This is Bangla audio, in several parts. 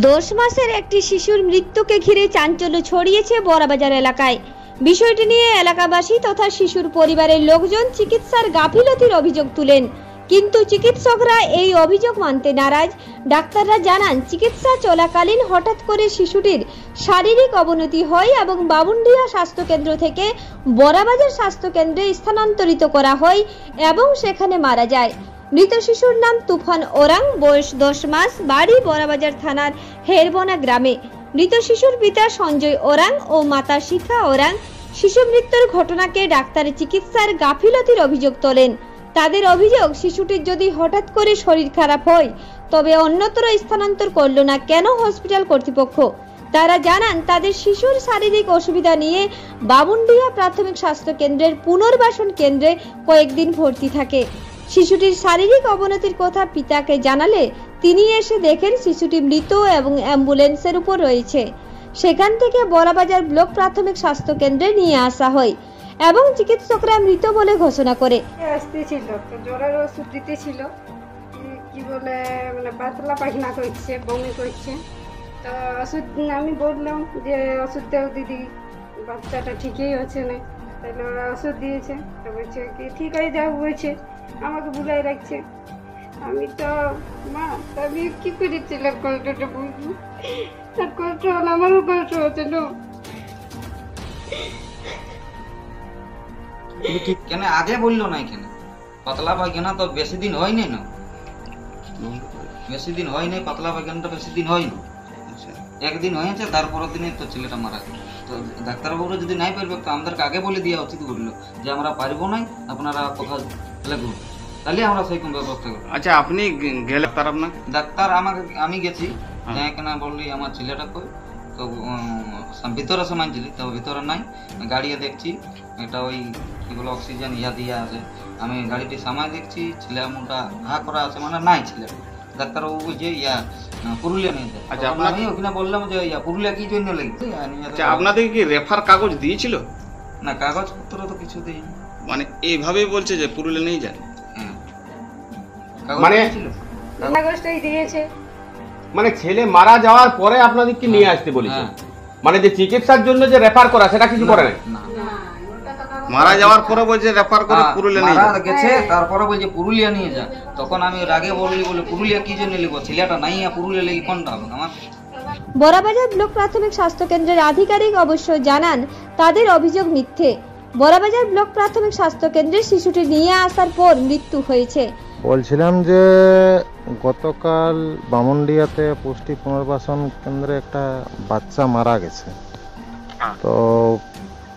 10 মাসের একটি শিশুর মৃত্যুকে ঘিরে চাঞ্চল্য ছড়িয়েছে বড়াবাজার এলাকায়। বিষয়টি নিয়ে এলাকাবাসী তথা শিশুর পরিবারের লোকজন চিকিৎসার গাফিলতির অভিযোগ তুলেন, কিন্তু চিকিৎসকরা এই অভিযোগ মানতে নারাজ। ডাক্তাররা জানান, চিকিৎসা চলাকালীন হঠাৎ করে শিশুটির শারীরিক অবনতি হয় এবং বামুনডিহা স্বাস্থ্যকেন্দ্র থেকে বড়াবাজার স্বাস্থ্যকেন্দ্রে স্থানান্তরিত করা হয় এবং সেখানে মারা যায়। মৃত শিশুর নাম তুফান ওরাং, বয়স 10 মাস, বাড়ি বড়াবাজার থানার হেরবনা গ্রামে। মৃত শিশুর পিতা সঞ্জয় ওরাং ও মাতা শিখা ওরাং শিশু মৃত্যুর ঘটনাকে ডাক্তারের চিকিৎসার গাফিলতির অভিযোগ তোলেন। তাদের অভিযোগ, শিশুটির যদি হঠাৎ করে শরীর খারাপ হয় তবে অন্যত্র স্থানান্তর করল না কেন হসপিটাল কর্তৃপক্ষ। তারা জানান, তাদের শিশুর শারীরিক অসুবিধা নিয়ে বামুনডিহা প্রাথমিক স্বাস্থ্য কেন্দ্রের পুনর্বাসন কেন্দ্রে কয়েকদিন ভর্তি থাকে। শিশুটির শারীরিক অবনতির কথা পিতাকে জানালে তিনি এসে দেখেন শিশুটি মৃত এবং অ্যাম্বুলেন্সের উপর রয়েছে। সেখান থেকে বড়াবাজার ব্লক প্রাথমিক স্বাস্থ্য কেন্দ্রে নিয়ে আসা হয় এবং চিকিৎসকরা মৃত বলে ঘোষণা করে। আসতেছিল তো জ্বরের ওষুধ দিতেছিল, কি বলে মানে পাতলা পায়খানা করছে, বমি করছে। তো ওষুধ আমি বললাম যে ওষুধ দাও দিদি, বাচ্চাটা ঠিকই হচ্ছে না। তাহলে ওরা ওষুধ দিয়েছে, তো বলছে কি ঠিক হয়ে যাও বলছে, আমাকে ভুলাই রাখছে। আমি তো মা, আমি কি করেছিলাম কষ্টটা বুঝবো, তার কষ্ট হলো, আমারও কষ্ট হচ্ছিল। কেন আগে বললো না? এখানে পাতলা পায়খানা তো বেশি দিন হয়নি না, বেশি দিন হয়নি, পাতলা পায়খানাটা বেশি দিন হয়নি, একদিন হয়েছে, তারপরের দিনে তো ছেলেটা মারা গেল। তো ডাক্তারবাবুরা যদি নাই পারবে তো আমাদেরকে আগে বলে দেওয়া উচিত বললো যে আমরা পারবো না, আপনারা কথা লাগবো, তাহলে আমরা সেই কোন ব্যবস্থা করবো। আচ্ছা, আপনি গেলে তার আপনাকে ডাক্তার আমি গেছি, কেন বললি আমার ছেলেটা কই, তো ভিতরে সময় ছিলি, তো ভিতরে নাই, গাড়িয়ে দেখছি এটা ওই কি বলে অক্সিজেন দিয়া আছে। আমি গাড়িটি সামায় দেখছি, ছেলে মুখটা হা করা আছে, মানে নাই ছেলে। ডাক্তারবাবু যে পুরুলিয়া নিয়ে যায়। আচ্ছা, আমি ওখানে বললাম যে পুরুলিয়া কি জন্য লেগেছে। আচ্ছা, আপনাদের কি রেফার কাগজ দিয়েছিল? না, কাগজপত্র তো কিছু দেয়নি। মানে এইভাবেই বলছে যে পুরুলিয়া নিয়ে যায়? মানে কাগজটাই দিয়েছে। মানে ছেলে মারা যাওয়ার পরে আপনাদেরকে নিয়ে আসতে বলেছে, মানে যে চিকিৎসার জন্য যে রেফার করা সেটা কিছু করে নাই। মারা যাওয়ার পরে বলছে রেফার করে পুরুলিয়া নিয়ে গেছে, তারপরে বলছে পুরুলিয়া নিয়ে যা। তখন আমি রাগে বললি, বলে পুরুলিয়া কি জন্য লিখবো, ছেলেটা নাই, পুরুলিয়া লেগে কোনটা হবে আমার। বড়াবাজার ব্লক প্রাথমিক স্বাস্থ্য কেন্দ্রের আধিকারিক অবশ্য জানান, তাদের অভিযোগ মিথ্যে। বড়াবাজার ব্লক প্রাথমিক স্বাস্থ্য কেন্দ্রে শিশুটি নিয়ে আসার পর মৃত্যু হয়েছে। বলছিলাম যে গতকাল বামুনডিহাতে পুষ্টি পুনর্বাসন কেন্দ্রে একটা বাচ্চা মারা গেছে। তো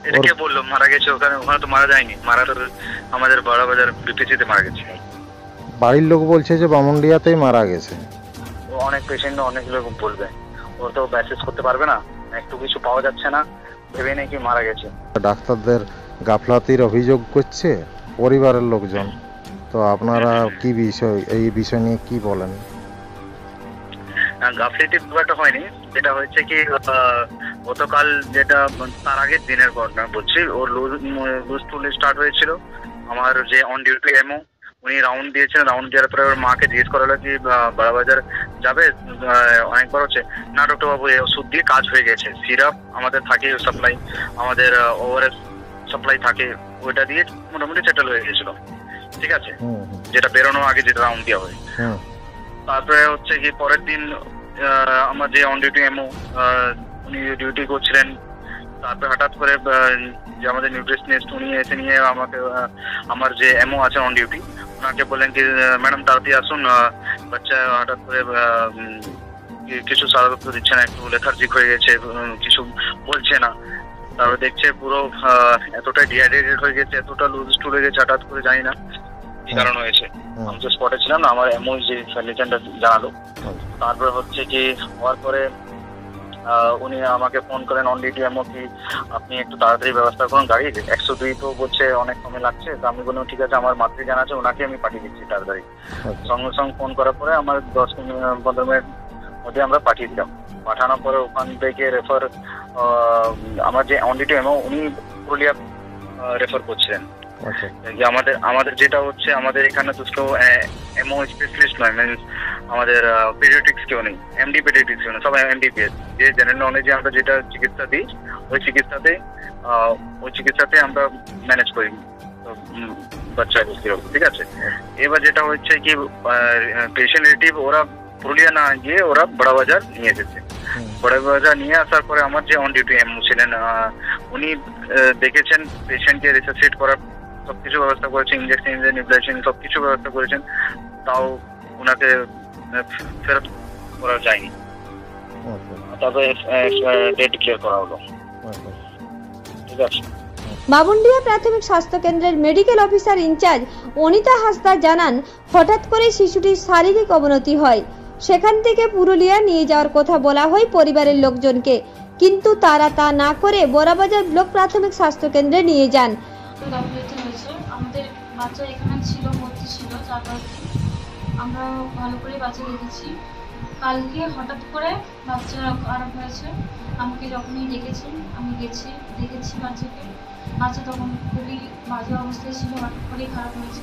এটা কে বললো মারা গেছে? ওখানে তো মারা যায়নি, মারা তো আমাদের বড়াবাজার বিপিসিতে মারা গেছে। বাড়ির লোক বলছে যে বামুনডিহাতেই মারা গেছে। ও অনেক পেশেন্ট, অনেক লোক বলবে, ও তো মেসেজ করতে পারবে না, একটু কিছু পাওয়া যাচ্ছে না, ভেবে নাকি মারা গেছে। ডাক্তারদের গাফলাতির অভিযোগ করছে পরিবারের লোকজন। তো আপনারা কি বিষয়, এই বিষয় নিয়ে কি বলেন? গাফলিটির ব্যাপারটা হয়নি, যেটা হয়েছে কি গতকাল, যেটা তার আগের দিনের ঘটনা বলছি, ওর লুজ টুল স্টার্ট হয়েছিল। আমার যে অন ডিউটি এমও, উনি রাউন্ড দিয়েছেন, রাউন্ড দেওয়ার পরে ওর মাকে জিজ্ঞেস করা হলো কি বড়াবাজার যাবে, অনেকবার হচ্ছে না ডক্টরবাবু, ওষুধ দিয়ে কাজ হয়ে গেছে, সিরাপ আমাদের থাকে সাপ্লাই, আমাদের ওআরএস সাপ্লাই থাকে, ওইটা দিয়ে মোটামুটি সেটেল হয়ে গেছিল, ঠিক আছে, যেটা বেরোনোর আগে যেটা রাউন্ড দেওয়া হয়। তারপরে হচ্ছে কি পরের দিন আমার যে অন ডিউটি এমও, উনি ডিউটি করছিলেন, তারপরে হঠাৎ করে যে আমাদের নিউট্রিশনিস্ট, উনি এসে নিয়ে আমাকে, আমার যে এমও আছে অন ডিউটি, ওনাকে বললেন কি ম্যাডাম তাড়াতাড়ি আসুন, বাচ্চা হঠাৎ করে কিছু সারাত্ব দিচ্ছে না, একটু লেথার্জিক হয়ে গেছে, কিছু বলছে না। তারপরে দেখছে পুরো এতটাই ডিহাইড্রেটেড হয়ে গেছে, এতটা লুজ টুল হয়ে গেছে, হঠাৎ করে জানি না কি কারণ হয়েছে। আমি তো স্পটে ছিলাম না, আমার এমও যে ফার্নিচারটা জানালো। তারপরে হচ্ছে কি হওয়ার পরে উনি আমাকে ফোন করেন অন ডিউটি এমও, কি আপনি একটু তাড়াতাড়ি ব্যবস্থা করুন গাড়ির, 102 তো বলছে অনেক সময় লাগছে। তো আমি বললাম ঠিক আছে, আমার মাতৃ জানা আছে, ওনাকে আমি পাঠিয়ে দিচ্ছি তাড়াতাড়ি। সঙ্গে সঙ্গে ফোন করার পরে আমার 10-15 মিনিট মধ্যে আমরা পাঠিয়ে দিলাম। পাঠানোর পরে ওখান থেকে রেফার, আমার যে অন ডিউটি এমও উনি পুরুলিয়া রেফার করছিলেন। আমাদের যেটা হচ্ছে, আমাদের এখানে তো এমও স্পেশালিস্ট নয়, মিনস আমাদের পেডিয়াট্রিক্স কেউ নেই, এমডি পেডিয়াট্রিক্স কেউ নেই, সব এমবিবিএস। যে জেনারেল নলেজে আমরা যেটা চিকিৎসা দিই ওই চিকিৎসাতে আমরা ম্যানেজ করি বাচ্চা কিরকম, ঠিক আছে। এবার যেটা হচ্ছে কি পেশেন্ট রিলেটিভ ওরা পুরুলিয়া না গিয়ে ওরা বড়বাজার নিয়ে এসেছে। বড়বাজার নিয়ে আসার পরে আমার যে অন ডিউটি এমও ছিলেন উনি দেখেছেন পেশেন্টকে রিসার্সিট করার সবকিছু ব্যবস্থা করেছেন, ইঞ্জেকশন নিউপ্লাইজেশন সবকিছু ব্যবস্থা করেছেন, তাও ওনাকে ফেরত করা যায়নি। তারপরে ডেট ক্লিয়ার করা হলো, ঠিক আছে। বামুনডিহা প্রাথমিক স্বাস্থ্য কেন্দ্রের medical officer in charge Anita Hansda জানান, হঠাৎ করে শিশুটির শারীরিক অবনতি হয়। সেখান থেকে পুরুলিয়া নিয়ে যাওয়ার কথা বলা হয় পরিবারের লোকজনকে, কিন্তু তারা তা না করে বড়বাজার ব্লক প্রাথমিক স্বাস্থ্য কেন্দ্রে নিয়ে যান। আমাদের বাচ্চা এখানে ছিল, ভর্তি ছিল 4-5 দিন। আমরা ভালো করে বাচ্চা দেখেছি। কালকে হঠাৎ করে বাচ্চা খারাপ হয়েছে। আমাকে যখনই ডেকেছেন আমি গেছি, দেখেছি বাচ্চাকে। বাচ্চা তখন খুবই বাজে অবস্থায় ছিল, হঠাৎ করেই খারাপ হয়েছে।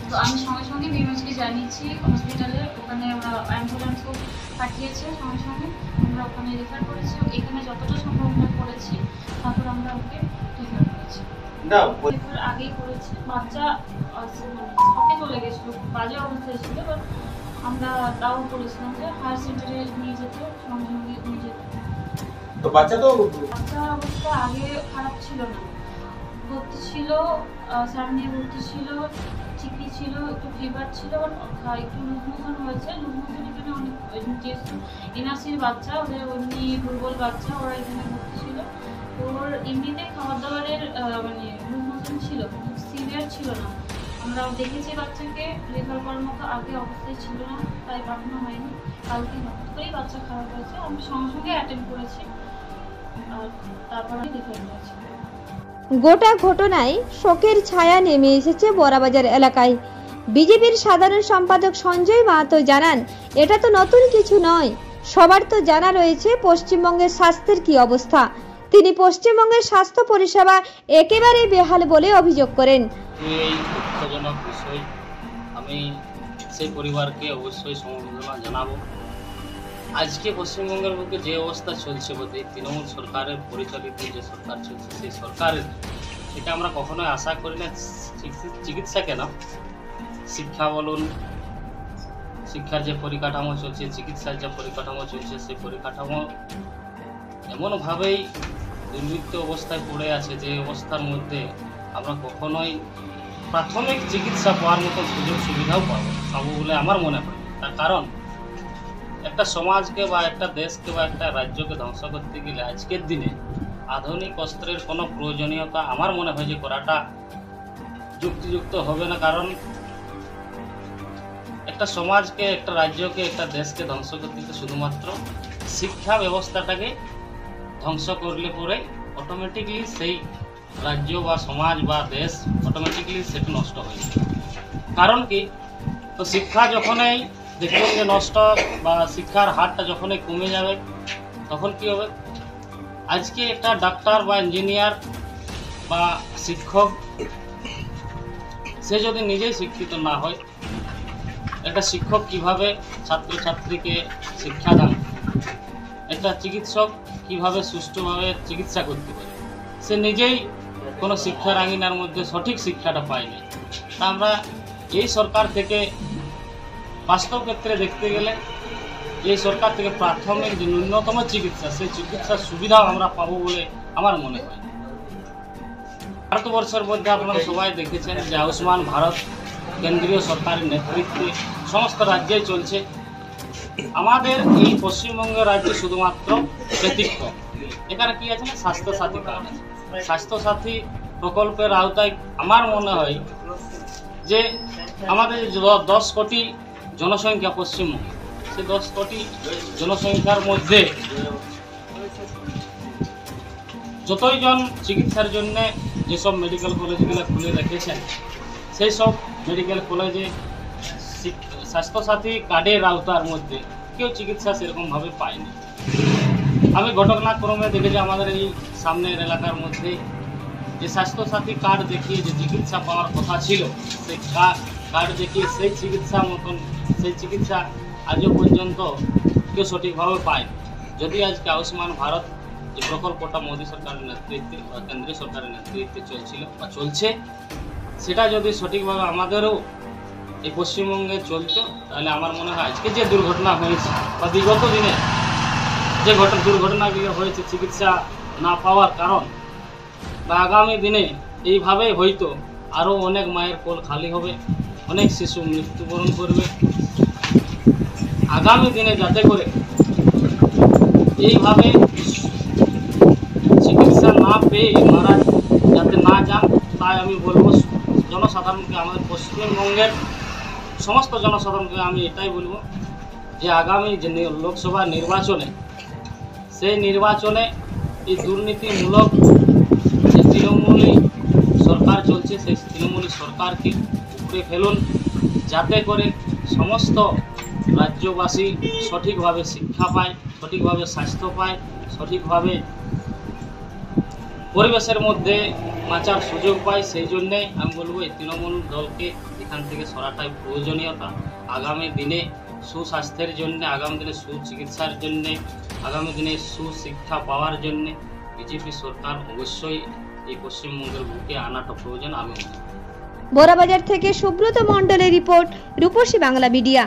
তো আমি সঙ্গে সঙ্গে বিএমএইচকে জানিয়েছি হসপিটালে, ওখানে ওরা অ্যাম্বুলেন্সও পাঠিয়েছে, সঙ্গে সঙ্গে আমরা ওখানে রেফার করেছি। এখানে যতটা সম্ভব আমরা করেছি, তারপর আমরা ওকে রেফার করেছি। রেফার আগেই করেছি। বাচ্চা শকে চলে গেছিলো, বাজে অবস্থায় ছিল। আমরা তাও বলেছিলাম যে হায়ার সেন্টারে নিয়ে যেতে, সঙ্গে সঙ্গে নিয়ে যেতে। তো বাচ্চার অবস্থা আগে খারাপ ছিল না, ভর্তি ছিল, স্যার নিয়ে ভর্তি ছিল, ঠিকই ছিল, একটু ফিভার ছিল, একটু লুজ মোশন হয়েছে। লুজ মোশন এখানে অনেক যেহেতু এনআরসির বাচ্চা, ওদের এমনি দুর্বল বাচ্চা, ওরা এখানে ভর্তি ছিল। ওর এমনিতে খাবার দাবারের মানে লুজ মোশন ছিল, সিভিয়ার ছিল না। আমরা দেখেছি বাচ্চাকে রেফার করার মতো আগে অবস্থায় ছিল না, তাই পাঠানো হয়নি। কালকে হঠাৎ করেই বাচ্চা খারাপ হয়েছে, আমি সঙ্গে সঙ্গে অ্যাটেন্ড করেছি আর তারপরে রেফার করেছি। গোটা ঘটনায় শোকের ছায়া নেমে এসেছে বড়বাজার এলাকায়। বিজেপির সাধারণ সম্পাদক সঞ্জয় মাহাতো জানান, এটা তো নতুন কিছু নয়, সবার তো জানা রয়েছে পশ্চিমবঙ্গের স্বাস্থ্যের কি অবস্থা। তিনি পশ্চিমবঙ্গের স্বাস্থ্য পরিষেবা একেবারে বেহাল বলে অভিযোগ করেন। এই দুঃখজনক বিষয়, আমি সেই পরিবারকে অবশ্যই সমবেদনা জানাবো। আজকে পশ্চিমবঙ্গের বুকে যে অবস্থা চলছে, বলতে তৃণমূল সরকারের পরিচালিত যে সরকার চলছে, সেই সরকারের এটা আমরা কখনোই আশা করি না। চিকিৎসা কেন, শিক্ষা বলুন, শিক্ষার যে পরিকাঠামো চলছে, চিকিৎসার যে পরিকাঠামো চলছে, সেই পরিকাঠামো এমনভাবেই দুর্বৃত্ত অবস্থায় পড়ে আছে যে অবস্থার মধ্যে আমরা কখনোই প্রাথমিক চিকিৎসা পাওয়ার মতো সুযোগ সুবিধাও পাবো বলে আমার মনে হয়। তার কারণ একটা সমাজকে বা একটা দেশকে বা একটা রাজ্যকে ধ্বংস করতে গেলে আজকের দিনে আধুনিক অস্ত্রের কোনো প্রয়োজনীয়তা আমার মনে হয় যে করাটা যুক্তিযুক্ত হবে না। কারণ একটা সমাজকে, একটা রাজ্যকে, একটা দেশকে ধ্বংস করতে শুধুমাত্র শিক্ষা ব্যবস্থাটাকে ধ্বংস করলে পরে অটোমেটিকলি সেই রাজ্য বা সমাজ বা দেশ অটোমেটিকলি সেটা নষ্ট হয়ে যাবে। কারণ কি, তো শিক্ষা যখনই দেখবেন যে নষ্ট বা শিক্ষার হারটা যখনই কমে যাবে, তখন কি হবে, আজকে একটা ডাক্তার বা ইঞ্জিনিয়ার বা শিক্ষক সে যদি নিজেই শিক্ষিত না হয়, একটা শিক্ষক কিভাবে ছাত্রছাত্রীকে শিক্ষা দান, একটা চিকিৎসক কিভাবে সুষ্ঠুভাবে চিকিৎসা করতে পারে, সে নিজেই কোনো শিক্ষার আঙিনার মধ্যে সঠিক শিক্ষাটা পায়নি। তা আমরা এই সরকার থেকে বাস্তব ক্ষেত্রে দেখতে গেলে এই সরকার থেকে প্রাথমিক যে ন্যূনতম চিকিৎসা, সেই চিকিৎসার সুবিধাও আমরা পাবো বলে আমার মনে হয়। ভারতবর্ষের মধ্যে আপনারা সবাই দেখেছেন যে আয়ুষ্মান ভারত কেন্দ্রীয় সরকারের নেতৃত্বে সমস্ত রাজ্যেই চলছে। আমাদের এই পশ্চিমবঙ্গের রাজ্যে শুধুমাত্র ব্যতিক্রম, এখানে কি আছে না, স্বাস্থ্যসাথী কার্ড আছে। স্বাস্থ্যসাথী প্রকল্পের আওতায় আমার মনে হয় যে আমাদের 10 কোটি জনসংখ্যা পশ্চিমবঙ্গে, সেই 10 কোটি জনসংখ্যার মধ্যে যতই জন চিকিৎসার জন্য যেসব মেডিকেল কলেজগুলো খুলে রেখেছেন, সেই সব মেডিকেল কলেজে স্বাস্থ্যসাথী কার্ডের আওতার মধ্যে কেউ চিকিৎসা সেরকমভাবে পায়নি। আমি ঘটনাক্রমে দেখেছি আমাদের এই সামনের এলাকার মধ্যে যে স্বাস্থ্যসাথী কার্ড দেখিয়ে যে চিকিৎসা পাওয়ার কথা ছিল, সেই কার্ড দেখিয়ে সেই চিকিৎসা মতন সেই চিকিৎসা আজও পর্যন্ত কেউ সঠিকভাবে পায়। যদি আজকে আয়ুষ্মান ভারত যে প্রকল্পটা মোদী সরকারের নেতৃত্বে বা কেন্দ্রীয় সরকারের নেতৃত্বে চলছিল বা চলছে, সেটা যদি সঠিকভাবে আমাদেরও এই পশ্চিমবঙ্গে চলতো, তাহলে আমার মনে হয় আজকে যে দুর্ঘটনা হয়েছে বা বিগত দিনে যে দুর্ঘটনাগুলো হয়েছে চিকিৎসা না পাওয়ার কারণ, বা আগামী দিনে এইভাবেই হয়তো আরও অনেক মায়ের কোল খালি হবে, অনেক শিশু মৃত্যুবরণ করবে। আগামী দিনে যাতে করে এইভাবে চিকিৎসা না পেয়ে মারা যাতে না যান, তাই আমি বলবো জনসাধারণকে, আমাদের পশ্চিমবঙ্গের সমস্ত জনসাধারণকে আমি এটাই বলবো যে আগামী যে লোকসভা নির্বাচনে, সেই নির্বাচনে এই দুর্নীতিমূলক যে তৃণমূলী সরকার চলছে, সেই তৃণমূলী সরকারকে উপরে ফেলুন, যাতে করে সমস্ত রাজ্যবাসী সঠিকভাবে শিক্ষা পায়, সঠিকভাবে স্বাস্থ্য পায়, সঠিকভাবে পরিবেশের মধ্যে বাঁচার সুযোগ পায়। সেই জন্যে আমি বলবো এই তৃণমূল দলকে এখান থেকে সরাটাই প্রয়োজনীয়তা। আগামী দিনে সুস্বাস্থ্যের জন্য, আগামী দিনে সুচিকিৎসার জন্য, আগামী দিনে সুশিক্ষা পাওয়ার জন্য বিজেপি সরকার অবশ্যই এই পশ্চিমবঙ্গের বুকে আনাটা প্রয়োজন। আমি বোরাবাজার থেকে সুব্রত মণ্ডলের রিপোর্ট, রূপসী বাংলা মিডিয়া।